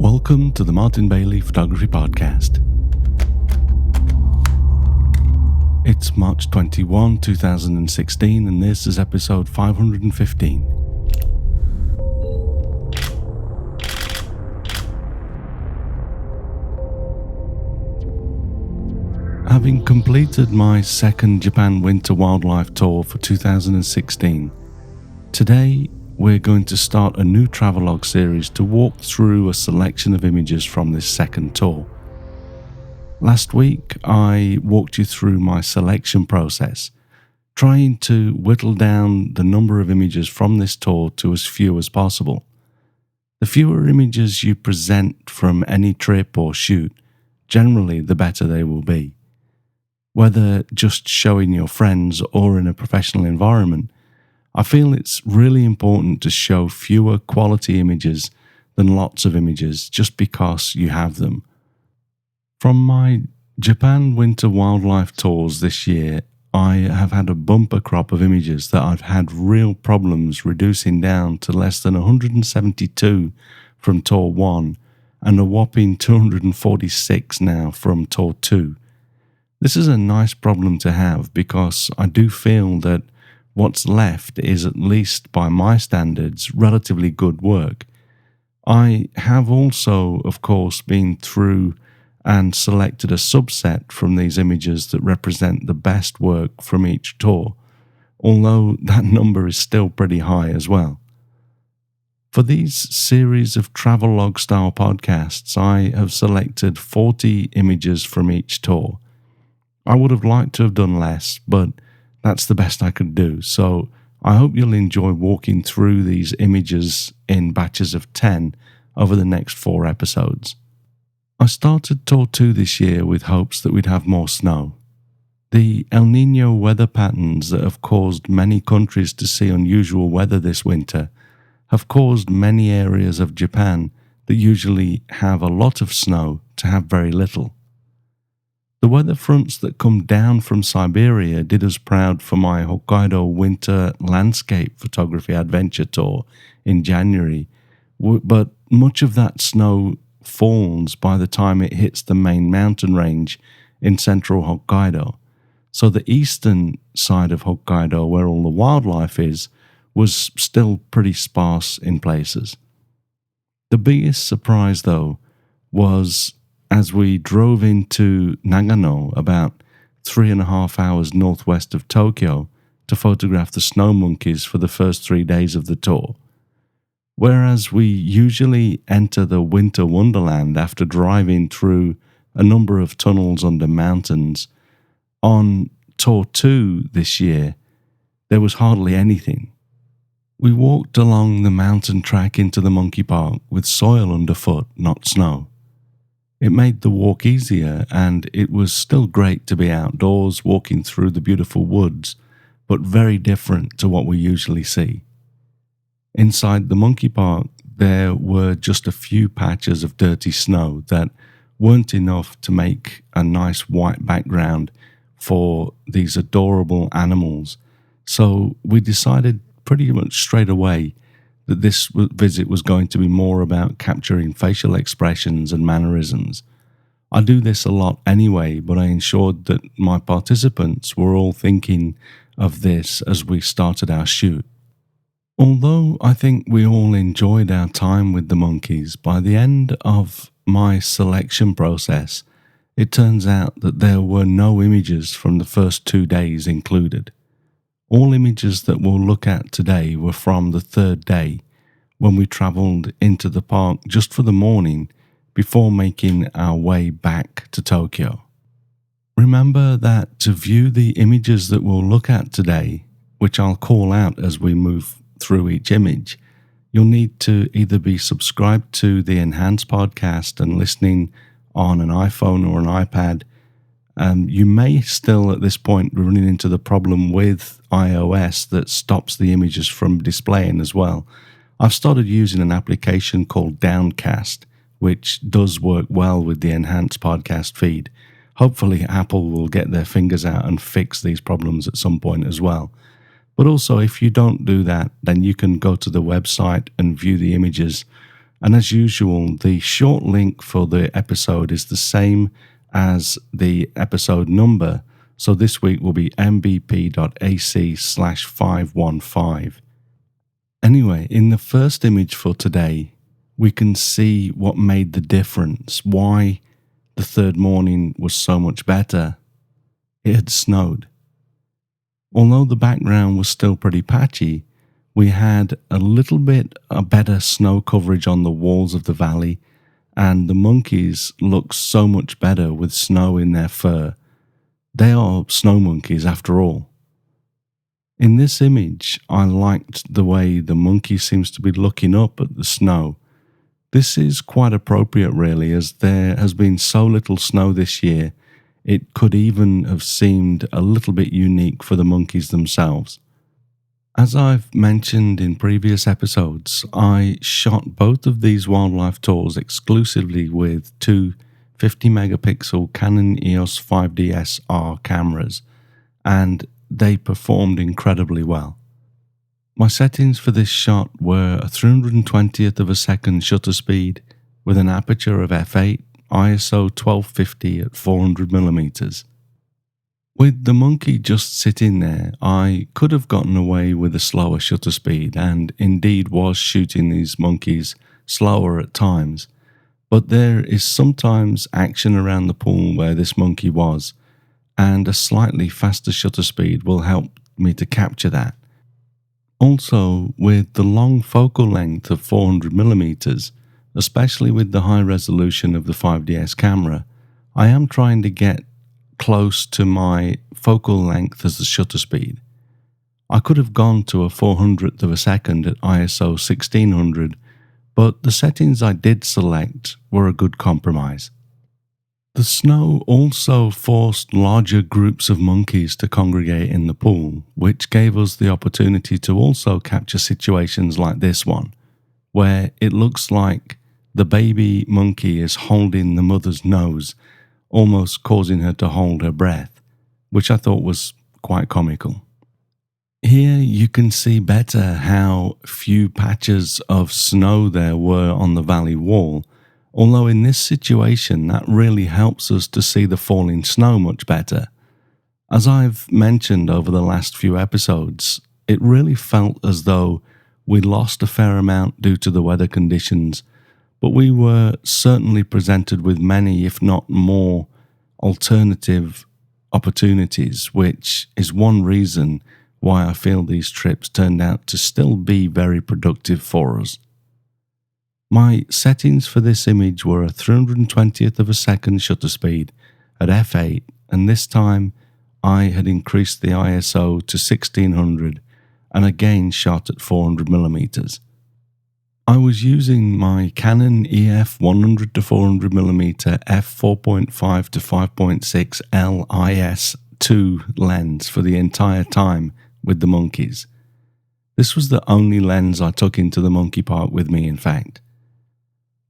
Welcome to the Martin Bailey Photography Podcast. It's March 21, 2016, and this is episode 515. Having completed my second Japan Winter Wildlife Tour for 2016, today we're going to start a new Travelogue series to walk through a selection of images from this second tour. Last week I walked you through my selection process, trying to whittle down the number of images from this tour to as few as possible. The fewer images you present from any trip or shoot, generally the better they will be. Whether just showing your friends or in a professional environment, I feel it's really important to show fewer quality images than lots of images just because you have them. From my Japan Winter Wildlife Tours this year, I have had a bumper crop of images that I've had real problems reducing down to less than 172 from Tour 1 and a whopping 246 now from Tour 2. This is a nice problem to have because I do feel that what's left is, at least by my standards, relatively good work. I have also, of course, been through and selected a subset from these images that represent the best work from each tour, although that number is still pretty high as well. For these series of Travelogue style podcasts, I have selected 40 images from each tour. I would have liked to have done less, but that's the best I could do, so I hope you'll enjoy walking through these images in batches of 10 over the next 4 episodes. I started Tour 2 this year with hopes that we'd have more snow. The El Niño weather patterns that have caused many countries to see unusual weather this winter have caused many areas of Japan that usually have a lot of snow to have very little. The weather fronts that come down from Siberia did us proud for my Hokkaido winter landscape photography adventure tour in January, but much of that snow falls by the time it hits the main mountain range in central Hokkaido. So the eastern side of Hokkaido, where all the wildlife is, was still pretty sparse in places. The biggest surprise, though, was as we drove into Nagano, about 3.5 hours northwest of Tokyo, to photograph the snow monkeys for the first 3 days of the tour. Whereas we usually enter the winter wonderland after driving through a number of tunnels under mountains, on Tour 2 this year, there was hardly anything. We walked along the mountain track into the monkey park with soil underfoot, not snow. It made the walk easier, and it was still great to be outdoors walking through the beautiful woods, but very different to what we usually see. Inside the monkey park, there were just a few patches of dirty snow that weren't enough to make a nice white background for these adorable animals, so we decided pretty much straight away that this visit was going to be more about capturing facial expressions and mannerisms. I do this a lot anyway, but I ensured that my participants were all thinking of this as we started our shoot. Although I think we all enjoyed our time with the monkeys, by the end of my selection process, it turns out that there were no images from the first 2 days included. All images that we'll look at today were from the 3rd day, when we travelled into the park just for the morning before making our way back to Tokyo. Remember that to view the images that we'll look at today, which I'll call out as we move through each image, you'll need to either be subscribed to the Enhanced podcast and listening on an iPhone or an iPad. You may still at this point be running into the problem with iOS that stops the images from displaying as well. I've started using an application called Downcast, which does work well with the Enhanced podcast feed. Hopefully Apple will get their fingers out and fix these problems at some point as well. But also, if you don't do that, then you can go to the website and view the images And as usual, the short link for the episode is the same as the episode number. So this week will be mbp.ac/515. Anyway, in the first image for today, we can see what made the difference, why the third morning was so much better. It had snowed. Although the background was still pretty patchy, we had a little bit better snow coverage on the walls of the valley, and the monkeys looked so much better with snow in their fur. They are snow monkeys after all. In this image, I liked the way the monkey seems to be looking up at the snow. This is quite appropriate really, as there has been so little snow this year, it could even have seemed a little bit unique for the monkeys themselves. As I've mentioned in previous episodes, I shot both of these wildlife tours exclusively with two 50 megapixel Canon EOS 5DS R cameras, and they performed incredibly well. My settings for this shot were a 320th of a second shutter speed with an aperture of f8, ISO 1250 at 400mm. With the monkey just sitting there, I could have gotten away with a slower shutter speed and indeed was shooting these monkeys slower at times, but there is sometimes action around the pool where this monkey was, and a slightly faster shutter speed will help me to capture that. Also, with the long focal length of 400mm, especially with the high resolution of the 5DS camera, I am trying to get close to my focal length as the shutter speed. I could have gone to a 400th of a second at ISO 1600, but the settings I did select were a good compromise. The snow also forced larger groups of monkeys to congregate in the pool, which gave us the opportunity to also capture situations like this one, where it looks like the baby monkey is holding the mother's nose, almost causing her to hold her breath, which I thought was quite comical. Here you can see better how few patches of snow there were on the valley wall, although in this situation that really helps us to see the falling snow much better. As I've mentioned over the last few episodes, it really felt as though we lost a fair amount due to the weather conditions, but we were certainly presented with many, if not more, alternative opportunities, which is one reason why I feel these trips turned out to still be very productive for us. My settings for this image were a 320th of a second shutter speed at f8, and this time I had increased the ISO to 1600 and again shot at 400mm. I was using my Canon EF 100 to 400mm f4.5 to 5.6 LIS2 lens for the entire time with the monkeys. This was the only lens I took into the monkey park with me, in fact.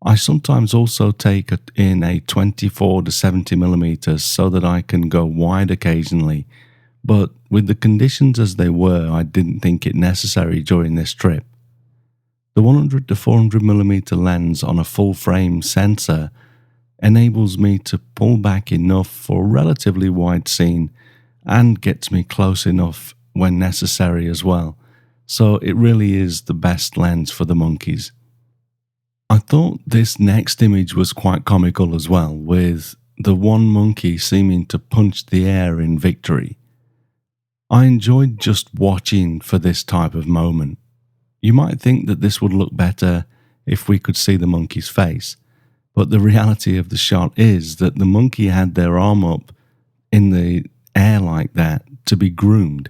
I sometimes also take in a 24 to 70mm so that I can go wide occasionally, but with the conditions as they were, I didn't think it necessary during this trip. The 100 to 400mm lens on a full frame sensor enables me to pull back enough for a relatively wide scene and gets me close enough when necessary as well, so it really is the best lens for the monkeys. I thought this next image was quite comical as well, with the one monkey seeming to punch the air in victory. I enjoyed just watching for this type of moment. You might think that this would look better if we could see the monkey's face, but the reality of the shot is that the monkey had their arm up in the air like that to be groomed,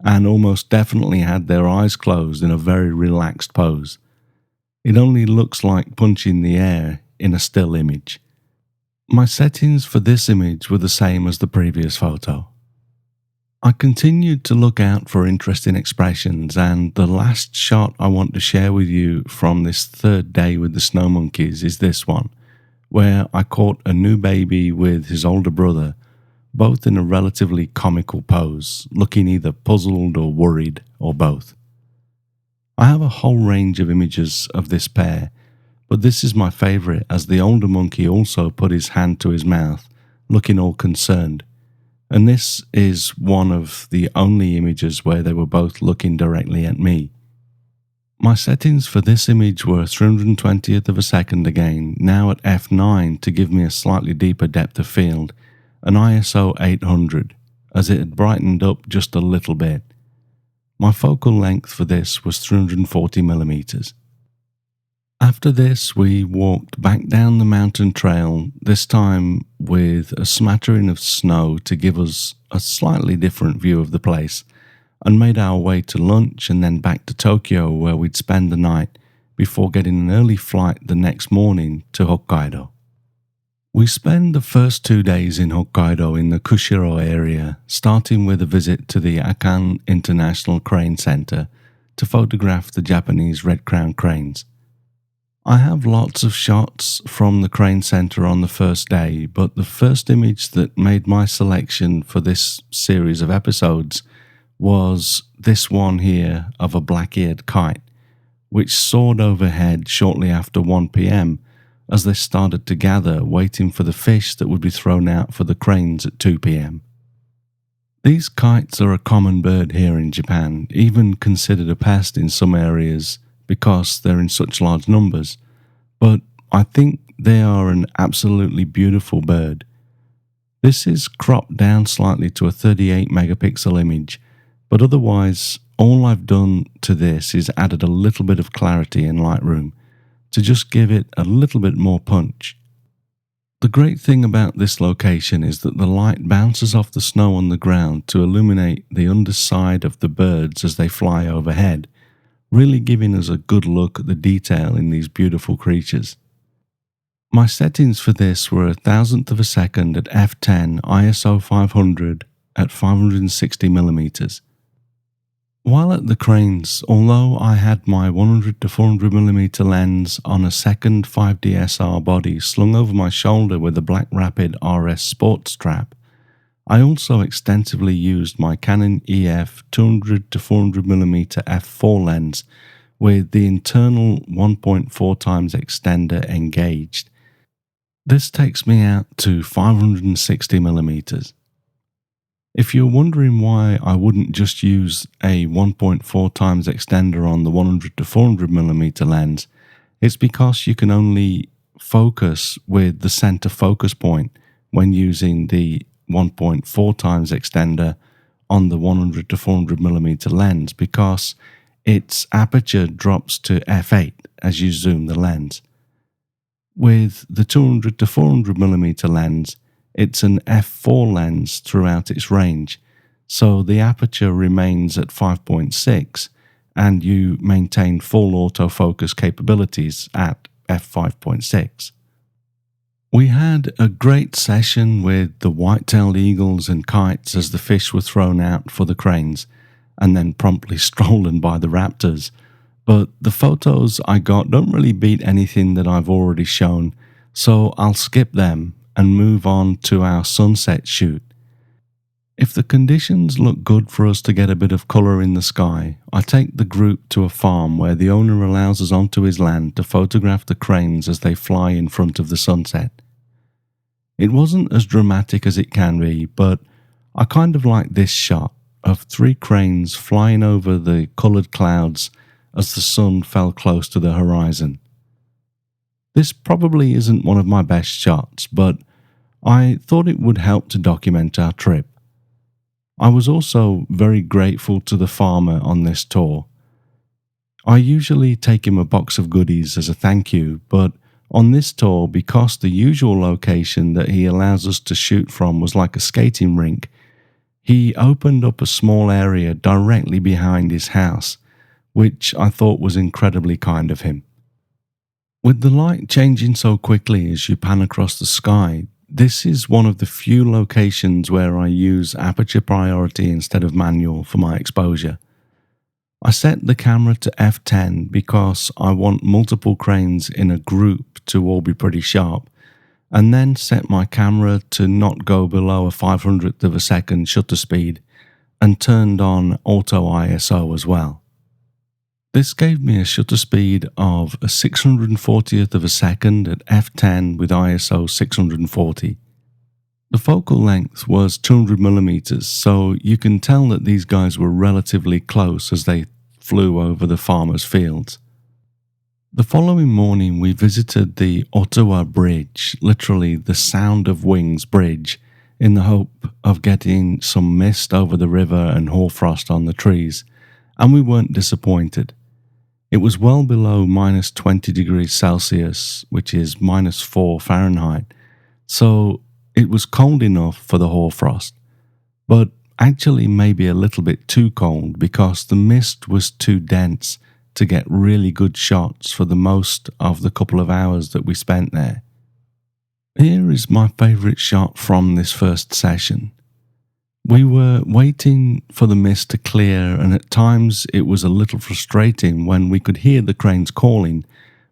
and almost definitely had their eyes closed in a very relaxed pose. It only looks like punching the air in a still image. My settings for this image were the same as the previous photo. I continued to look out for interesting expressions, and the last shot I want to share with you from this third day with the snow monkeys is this one, where I caught a new baby with his older brother, both in a relatively comical pose, looking either puzzled or worried, or both. I have a whole range of images of this pair, but this is my favourite as the older monkey also put his hand to his mouth, looking all concerned. And this is one of the only images where they were both looking directly at me. My settings for this image were 320th of a second again, now at f9 to give me a slightly deeper depth of field, and ISO 800, as it had brightened up just a little bit. My focal length for this was 340mm. After this, we walked back down the mountain trail, this time with a smattering of snow to give us a slightly different view of the place, and made our way to lunch and then back to Tokyo, where we'd spend the night before getting an early flight the next morning to Hokkaido. We spent the first 2 days in Hokkaido in the Kushiro area, starting with a visit to the Akan International Crane Center to photograph the Japanese red-crowned cranes. I have lots of shots from the crane center on the first day, but the first image that made my selection for this series of episodes was this one here of a black-eared kite, which soared overhead shortly after 1 p.m. as they started to gather, waiting for the fish that would be thrown out for the cranes at 2 p.m. These kites are a common bird here in Japan, even considered a pest in some areas because they're in such large numbers, but I think they are an absolutely beautiful bird. This is cropped down slightly to a 38 megapixel image, but otherwise, all I've done to this is added a little bit of clarity in Lightroom to just give it a little bit more punch. The great thing about this location is that the light bounces off the snow on the ground to illuminate the underside of the birds as they fly overhead, really giving us a good look at the detail in these beautiful creatures. My settings for this were a thousandth of a second at f10, ISO 500 at 560mm. While at the cranes, although I had my 100 to 400mm lens on a second 5DSR body slung over my shoulder with a Black Rapid RS sports strap, I also extensively used my Canon EF 200 to 400mm f4 lens with the internal 1.4 times extender engaged. This takes me out to 560mm. If you're wondering why I wouldn't just use a 1.4 times extender on the 100 to 400mm lens, it's because you can only focus with the center focus point when using the 1.4 times extender on the 100 to 400mm lens, because its aperture drops to f8 as you zoom the lens. With the 200 to 400mm lens, it's an f4 lens throughout its range, so the aperture remains at 5.6 and you maintain full autofocus capabilities at f5.6. We had a great session with the white-tailed eagles and kites as the fish were thrown out for the cranes and then promptly stolen by the raptors, but the photos I got don't really beat anything that I've already shown, so I'll skip them and move on to our sunset shoot. If the conditions look good for us to get a bit of colour in the sky, I take the group to a farm where the owner allows us onto his land to photograph the cranes as they fly in front of the sunset. It wasn't as dramatic as it can be, but I kind of like this shot of 3 cranes flying over the coloured clouds as the sun fell close to the horizon. This probably isn't one of my best shots, but I thought it would help to document our trip. I was also very grateful to the farmer on this tour. I usually take him a box of goodies as a thank you, but on this tour, because the usual location that he allows us to shoot from was like a skating rink, he opened up a small area directly behind his house, which I thought was incredibly kind of him. With the light changing so quickly as you pan across the sky, this is one of the few locations where I use aperture priority instead of manual for my exposure. I set the camera to f10 because I want multiple cranes in a group to all be pretty sharp, and then set my camera to not go below a 500th of a second shutter speed and turned on auto ISO as well. This gave me a shutter speed of a 640th of a second at f10 with ISO 640. The focal length was 200mm, so you can tell that these guys were relatively close as they flew over the farmers' fields. The following morning we visited the Ottawa Bridge, literally the Sound of Wings Bridge, in the hope of getting some mist over the river and hoarfrost on the trees, and we weren't disappointed. It was well below minus 20 degrees Celsius, which is minus 4 Fahrenheit, so it was cold enough for the hoarfrost, but actually maybe a little bit too cold because the mist was too dense to get really good shots for the most of the couple of hours that we spent there. Here is my favourite shot from this first session. We were waiting for the mist to clear, and at times it was a little frustrating when we could hear the cranes calling,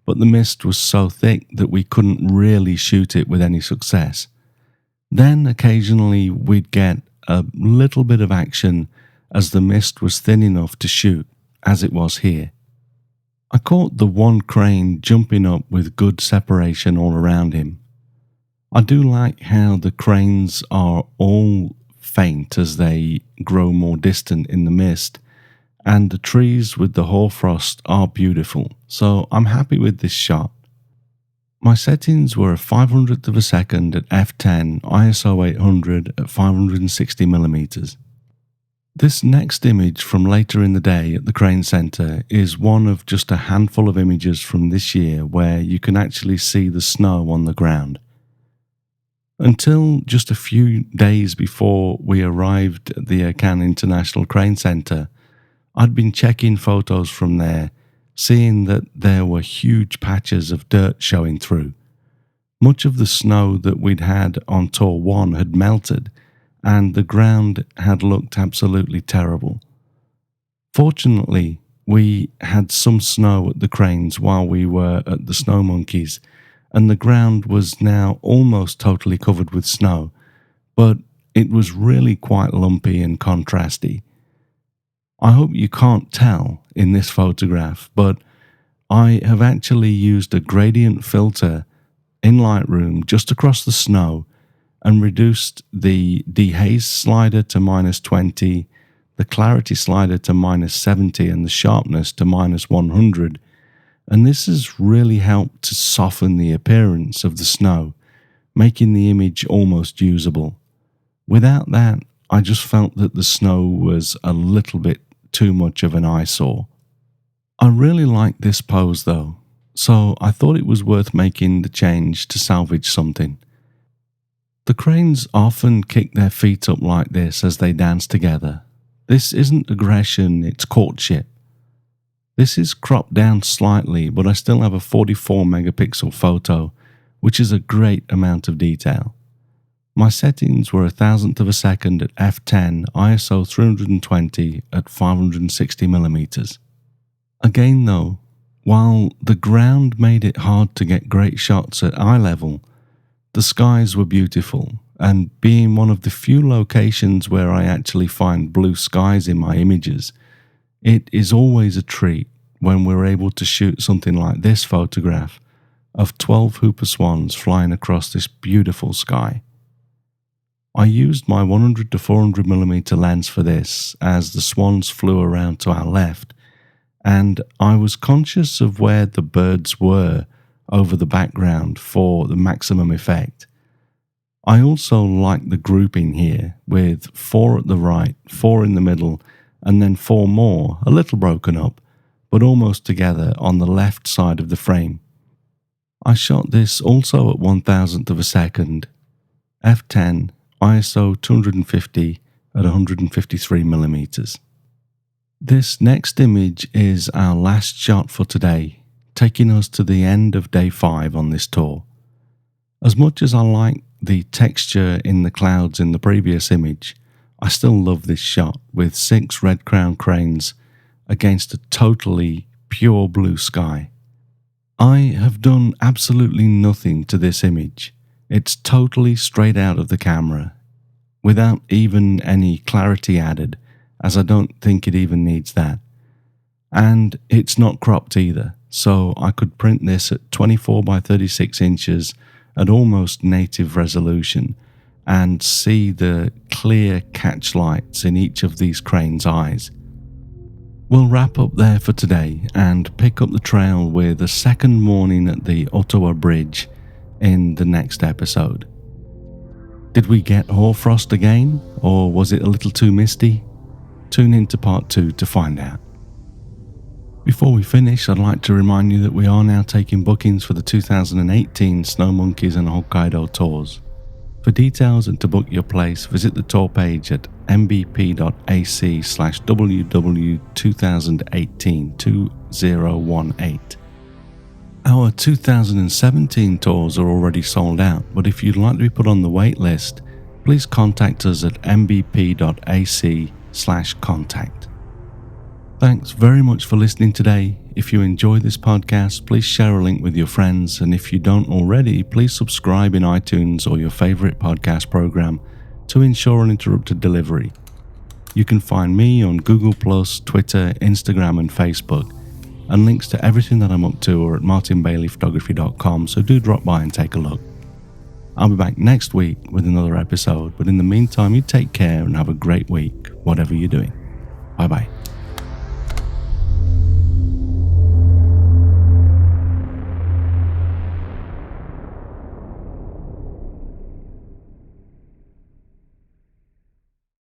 but the mist was so thick that we couldn't really shoot it with any success. Then occasionally we'd get a little bit of action as the mist was thin enough to shoot, as it was here. I caught the one crane jumping up with good separation all around him. I do like how the cranes are all faint as they grow more distant in the mist, and the trees with the hoarfrost are beautiful, so I'm happy with this shot. My settings were a 500th of a second at f10, ISO 800 at 560mm. This next image from later in the day at the Crane Centre is one of just a handful of images from this year where you can actually see the snow on the ground. Until just a few days before we arrived at the Akan International Crane Centre, I'd been checking photos from there, seeing that there were huge patches of dirt showing through. Much of the snow that we'd had on Tour 1 had melted, and the ground had looked absolutely terrible. Fortunately, we had some snow at the cranes while we were at the Snow Monkeys, and the ground was now almost totally covered with snow, but it was really quite lumpy and contrasty. I hope you can't tell in this photograph, but I have actually used a gradient filter in Lightroom just across the snow and reduced the dehaze slider to minus 20, the clarity slider to minus 70, and the sharpness to minus 100. And this has really helped to soften the appearance of the snow, making the image almost usable. Without that, I just felt that the snow was a little bit too much of an eyesore. I really like this pose though, so I thought it was worth making the change to salvage something. The cranes often kick their feet up like this as they dance together. This isn't aggression, it's courtship. This is cropped down slightly, but I still have a 44 megapixel photo, which is a great amount of detail. My settings were a thousandth of a second at f10, ISO 320 at 560mm. Again though, while the ground made it hard to get great shots at eye level, the skies were beautiful, and being one of the few locations where I actually find blue skies in my images, it is always a treat when we're able to shoot something like this photograph of 12 Hooper swans flying across this beautiful sky. I used my 100 to 400mm lens for this as the swans flew around to our left, and I was conscious of where the birds were over the background for the maximum effect. I also like the grouping here with 4 at the right, 4 in the middle, and then 4 more, a little broken up, but almost together on the left side of the frame. I shot this also at 1,000th of a second, f10, ISO 250 at 153mm. This next image is our last shot for today, taking us to the end of day 5 on this tour. As much as I like the texture in the clouds in the previous image, I still love this shot with 6 red crown cranes against a totally pure blue sky. I have done absolutely nothing to this image. It's totally straight out of the camera, without even any clarity added, as I don't think it even needs that. And it's not cropped either, so I could print this at 24 by 36 inches at almost native resolution and see the clear catch lights in each of these cranes' eyes. We'll wrap up there for today and pick up the trail with the second morning at the Ottawa Bridge in the next episode. Did we get hoarfrost again, or was it a little too misty? Tune in to part 2 to find out. Before we finish, I'd like to remind you that we are now taking bookings for the 2018 Snow Monkeys and Hokkaido tours. For details and to book your place, visit the tour page at mbp.ac/www2018-2018. Our 2017 tours are already sold out, but if you'd like to be put on the wait list, please contact us at mbp.ac/contact. Thanks very much for listening today. If you enjoyed this podcast, please share a link with your friends, and if you don't already, please subscribe in iTunes or your favorite podcast program to ensure uninterrupted delivery. You can find me on Google+, Twitter, Instagram and Facebook, and links to everything that I'm up to are at martinbaileyphotography.com, so do drop by and take a look. I'll be back next week with another episode, but in the meantime, you take care and have a great week, whatever you're doing. Bye bye.